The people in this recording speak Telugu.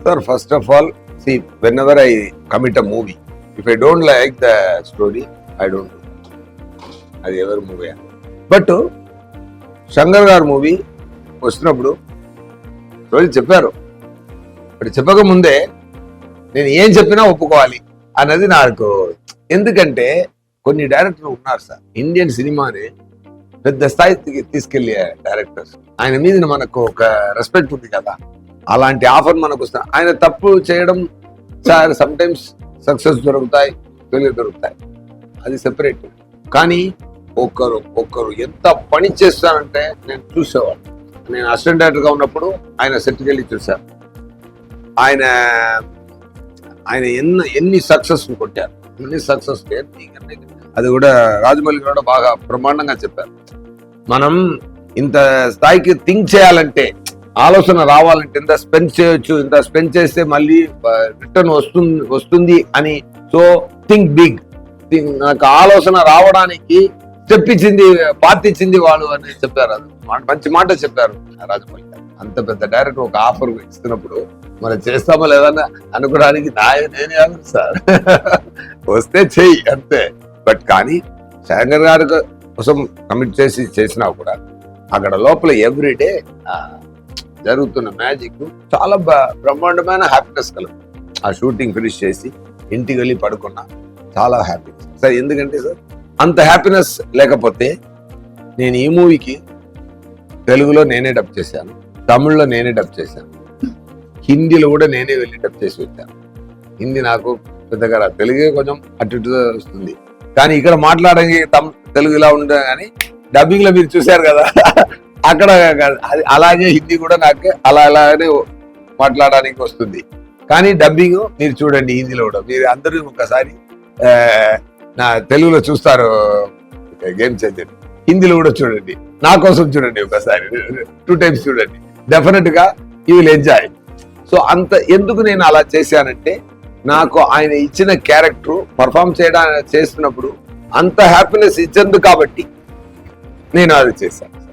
Sir, first of all, see, whenever I commit a movie, if I don't like the story, I don't do. అది ఎవరి మూవీ బట్ శంకర్ గారు మూవీ వచ్చినప్పుడు స్టోరీ చెప్పారు, బట్ చెప్పక ముందే నేను ఏం చెప్పినా ఒప్పుకోవాలి అన్నది నాకు. ఎందుకంటే కొన్ని డైరెక్టర్లు ఉన్నారు సార్, ఇండియన్ సినిమాని పెద్ద స్థాయికి తీసుకెళ్లే డైరెక్టర్స్. ఆయన మీద మనకు ఒక రెస్పెక్ట్ ఉంది కదా, అలాంటి ఆఫర్ మనకు వస్తుంది. ఆయన తప్పు చేయడం సార్, సమ్ టైమ్స్ సక్సెస్ దొరుకుతాయి, ఫెయిల్యూర్ దొరుకుతాయి, అది సెపరేట్. కానీ ఒక్కరు ఎంత పని చేస్తారంటే నేను చూసేవాడు. నేను అసిస్టెంట్ డైరెక్టర్గా ఉన్నప్పుడు ఆయన సెట్కి వెళ్ళి చూశాను. ఆయన ఎన్ని సక్సెస్ కొట్టారు, ఎన్ని సక్సెస్. అది కూడా రాజమౌళి కూడా బాగా బ్రహ్మాండంగా చెప్పారు. మనం ఇంత స్థాయికి థింక్ చేయాలంటే, ఆలోచన రావాలంటే ఇంత స్పెండ్ చేయొచ్చు, ఇంత స్పెండ్ చేస్తే మళ్ళీ రిటర్న్ వస్తుంది అని. So think big. నాకు ఆలోచన రావడానికి స్టెప్ ఇచ్చింది, పార్టీ ఇచ్చింది వాళ్ళు అని చెప్పారు. అది మంచి మాట చెప్పారు రాజమౌళి గారు. అంత పెద్ద డైరెక్టర్ ఒక ఆఫర్ ఇస్తున్నప్పుడు మనం చేస్తామో లేదన్నా అనుకోవడానికి నేనే కాదు సార్. వస్తే చెయ్యి అంతే. బట్ కానీ శంకర్ గారి కోసం కమిట్ చేసినా కూడా అక్కడ లోపల ఎవ్రీడే జరుగుతున్న మ్యాజిక్ చాలా బ్రహ్మాండమైన హ్యాపీనెస్ కలదు. ఆ షూటింగ్ ఫినిష్ చేసి ఇంటికి వెళ్ళి పడుకున్నా చాలా హ్యాపీనెస్ సార్. ఎందుకంటే సార్ అంత హ్యాపీనెస్ లేకపోతే నేను ఈ మూవీకి తెలుగులో నేనే డబ్ చేశాను, తమిళ్లో నేనే డబ్ చేశాను, హిందీలో కూడా నేనే వెళ్ళి డబ్ చేసి వచ్చాను. హిందీ నాకు పెద్దగా తెలుగే కొంచెం అటు ఇటు వస్తుంది, కానీ ఇక్కడ మాట్లాడడానికి తెలుగు ఇలా ఉండదు. కానీ డబ్బింగ్ లో మీరు చూశారు కదా, అక్కడ అలాగే హిందీ కూడా నాకు అలానే మాట్లాడడానికి వస్తుంది. కానీ డబ్బింగ్ మీరు చూడండి హిందీలో కూడా. మీరు అందరూ ఒకసారి నా తెలుగులో చూస్తారు గేమ్ చేంజర్, హిందీలో కూడా చూడండి, నా కోసం చూడండి ఒకసారి, 2 times చూడండి. డెఫినెట్ గా యూ విల్ ఎంజాయ్. సో అంత ఎందుకు నేను అలా చేశానంటే, నాకు ఆయన ఇచ్చిన క్యారెక్టర్ పర్ఫామ్ చేస్తున్నప్పుడు అంత హ్యాపీనెస్ ఇచ్చేందుకు కాబట్టి నేను అది చేశాను.